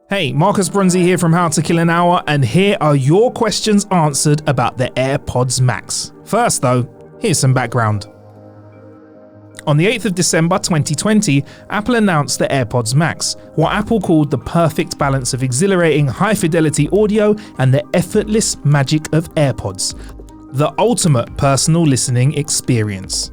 Hey, Marcus Bronzy here from How to Kill an Hour, and here are your questions answered about the AirPods Max. First though, here's some background. On the 8th of December 2020, Apple announced the AirPods Max, what Apple called the perfect balance of exhilarating high-fidelity audio and the effortless magic of AirPods, the ultimate personal listening experience.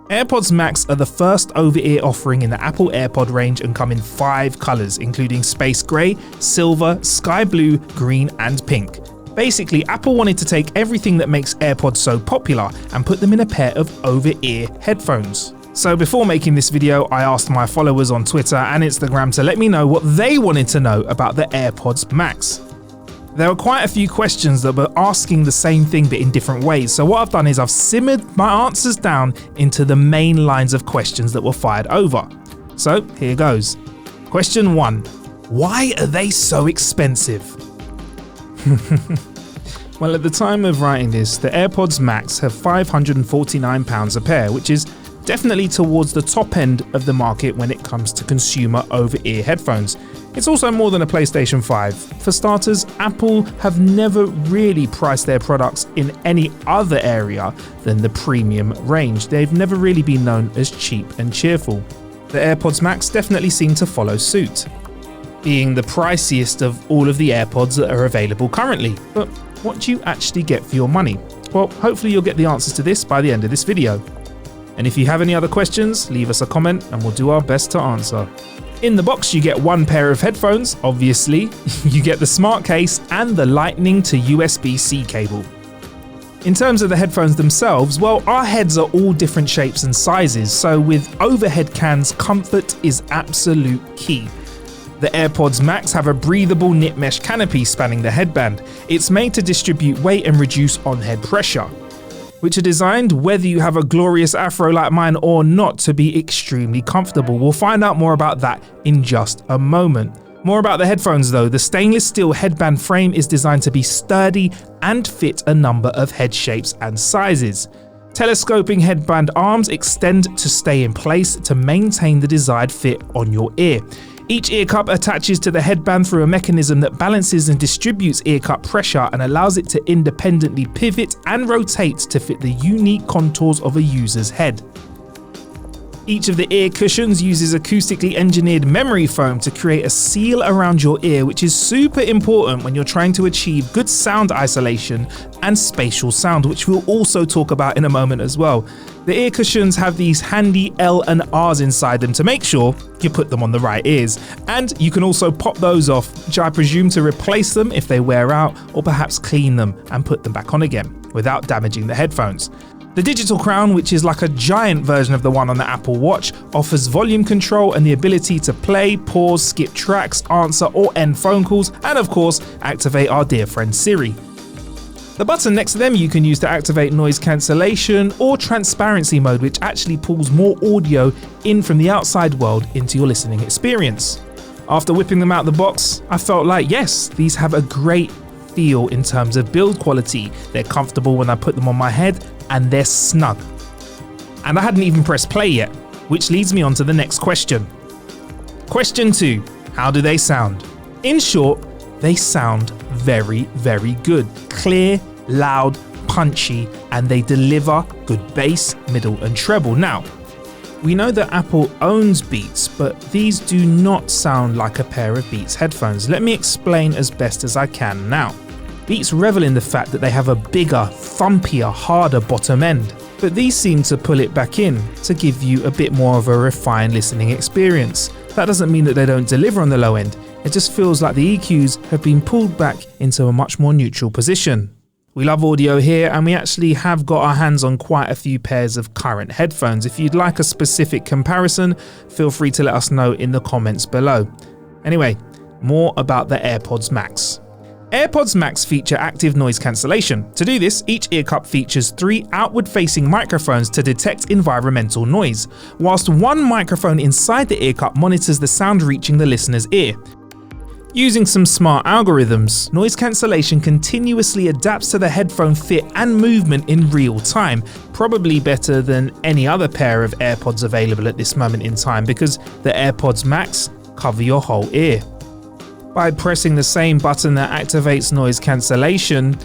AirPods Max are the first over-ear offering in the Apple AirPod range and come in 5 colours, including space grey, silver, sky blue, green and pink. Basically, Apple wanted to take everything that makes AirPods so popular and put them in a pair of over-ear headphones. So before making this video, I asked my followers on Twitter and Instagram to let me know what they wanted to know about the AirPods Max. There were quite a few questions that were asking the same thing but in different ways, so what I've done is I've simmered my answers down into the main lines of questions that were fired over. So here goes. Question 1. Why are they so expensive? Well, at the time of writing this, the AirPods Max have £549 a pair, which is definitely towards the top end of the market when it comes to consumer over-ear headphones. It's also more than a PlayStation 5. For starters, Apple have never really priced their products in any other area than the premium range. They've never really been known as cheap and cheerful. The AirPods Max definitely seem to follow suit, being the priciest of all of the AirPods that are available currently. But what do you actually get for your money? Well, hopefully you'll get the answers to this by the end of this video. And if you have any other questions, leave us a comment and we'll do our best to answer. In the box you get 1 pair of headphones, obviously, you get the smart case and the Lightning to USB-C cable. In terms of the headphones themselves, well, our heads are all different shapes and sizes, so with overhead cans, comfort is absolute key. The AirPods Max have a breathable knit mesh canopy spanning the headband. It's made to distribute weight and reduce on-head pressure, which are designed, whether you have a glorious afro like mine or not, to be extremely comfortable. We'll find out more about that in just a moment. More about the headphones though. The stainless steel headband frame is designed to be sturdy and fit a number of head shapes and sizes. Telescoping headband arms extend to stay in place to maintain the desired fit on your ear. Each ear cup attaches to the headband through a mechanism that balances and distributes ear cup pressure and allows it to independently pivot and rotate to fit the unique contours of a user's head. Each of the ear cushions uses acoustically engineered memory foam to create a seal around your ear, which is super important when you're trying to achieve good sound isolation and spatial sound, which we'll also talk about in a moment as well. The ear cushions have these handy L and R's inside them to make sure you put them on the right ears. And you can also pop those off, which I presume to replace them if they wear out, or perhaps clean them and put them back on again without damaging the headphones. The digital crown, which is like a giant version of the one on the Apple Watch, offers volume control and the ability to play, pause, skip tracks, answer or end phone calls, and of course, activate our dear friend Siri. The button next to them you can use to activate noise cancellation or transparency mode, which actually pulls more audio in from the outside world into your listening experience. After whipping them out the box, I felt like, yes, these have a great feel in terms of build quality. They're comfortable when I put them on my head and they're snug. And I hadn't even pressed play yet, which leads me on to the next question. Question 2. How do they sound? In short, they sound very, very good. Clear, loud, punchy, and they deliver good bass, middle and treble. Now, we know that Apple owns Beats, but these do not sound like a pair of Beats headphones. Let me explain as best as I can now. Beats revel in the fact that they have a bigger, thumpier, harder bottom end, but these seem to pull it back in to give you a bit more of a refined listening experience. That doesn't mean that they don't deliver on the low end, it just feels like the EQs have been pulled back into a much more neutral position. We love audio here, and we actually have got our hands on quite a few pairs of current headphones. If you'd like a specific comparison, feel free to let us know in the comments below. Anyway, more about the AirPods Max. AirPods Max feature active noise cancellation. To do this, each ear cup features 3 outward-facing microphones to detect environmental noise, whilst one microphone inside the ear cup monitors the sound reaching the listener's ear. Using some smart algorithms, noise cancellation continuously adapts to the headphone fit and movement in real time, probably better than any other pair of AirPods available at this moment in time because the AirPods Max cover your whole ear. By pressing the same button that activates noise cancellation,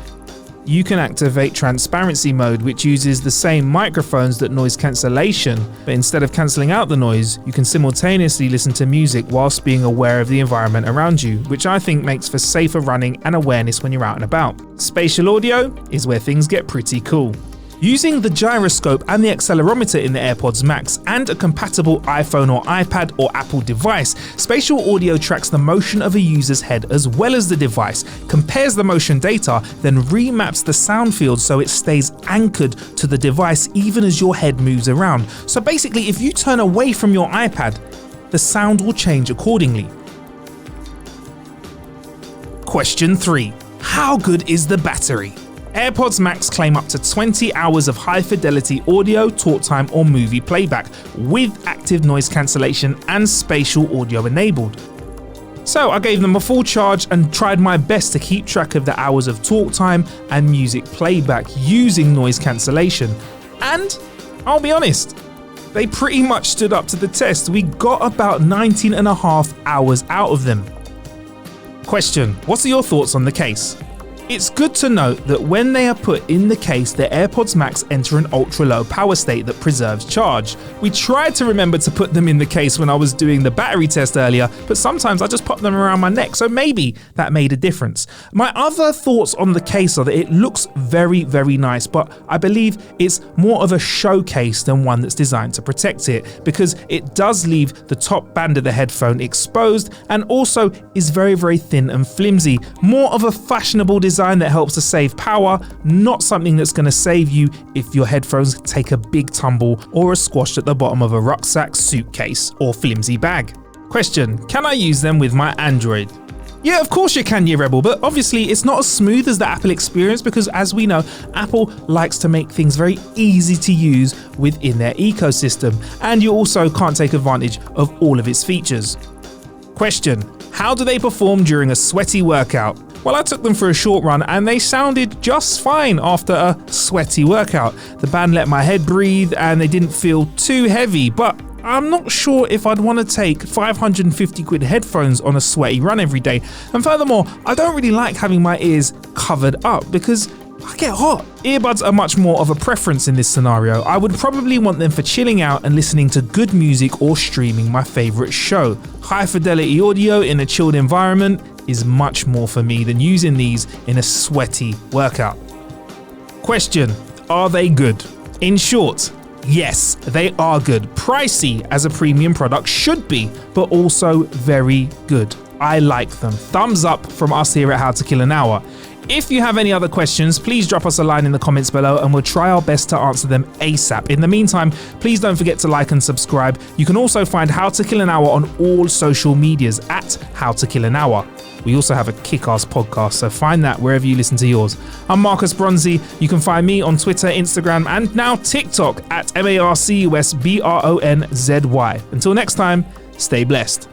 you can activate transparency mode, which uses the same microphones that noise cancellation, but instead of cancelling out the noise, you can simultaneously listen to music whilst being aware of the environment around you, which I think makes for safer running and awareness when you're out and about. Spatial audio is where things get pretty cool. Using the gyroscope and the accelerometer in the AirPods Max and a compatible iPhone or iPad or Apple device, spatial audio tracks the motion of a user's head as well as the device, compares the motion data, then remaps the sound field so it stays anchored to the device even as your head moves around. So basically, if you turn away from your iPad, the sound will change accordingly. Question 3. How good is the battery? AirPods Max claim up to 20 hours of high-fidelity audio, talk time or movie playback with active noise cancellation and spatial audio enabled. So I gave them a full charge and tried my best to keep track of the hours of talk time and music playback using noise cancellation. And I'll be honest, they pretty much stood up to the test. We got about 19.5 hours out of them. Question: what are your thoughts on the case? It's good to note that when they are put in the case, the AirPods Max enter an ultra-low power state that preserves charge. We tried to remember to put them in the case when I was doing the battery test earlier, but sometimes I just pop them around my neck, so maybe that made a difference. My other thoughts on the case are that it looks very, very nice, but I believe it's more of a showcase than one that's designed to protect it, because it does leave the top band of the headphone exposed and also is very, very thin and flimsy. More of a fashionable design that helps to save power, not something that's going to save you if your headphones take a big tumble or are squashed at the bottom of a rucksack, suitcase or flimsy bag. Question: can I use them with my Android? Yeah, of course you can, you rebel, but obviously it's not as smooth as the Apple experience because, as we know, Apple likes to make things very easy to use within their ecosystem, and you also can't take advantage of all of its features. Question: how do they perform during a sweaty workout? Well, I took them for a short run and they sounded just fine after a sweaty workout. The band let my head breathe and they didn't feel too heavy, but I'm not sure if I'd want to take 550 quid headphones on a sweaty run every day. And furthermore, I don't really like having my ears covered up because I get hot. Earbuds are much more of a preference in this scenario. I would probably want them for chilling out and listening to good music or streaming my favourite show. High fidelity audio in a chilled environment is much more for me than using these in a sweaty workout. Question: are they good? In short, yes, they are good. Pricey as a premium product should be, but also very good. I like them. Thumbs up from us here at How to Kill an Hour. If you have any other questions, please drop us a line in the comments below and we'll try our best to answer them ASAP. In the meantime, please don't forget to like and subscribe. You can also find How to Kill an Hour on all social medias at How to Kill an Hour. We also have a kick-ass podcast, so find that wherever you listen to yours. I'm Marcus Bronzy. You can find me on Twitter, Instagram, and now TikTok at MarcusBronzy. Until next time, stay blessed.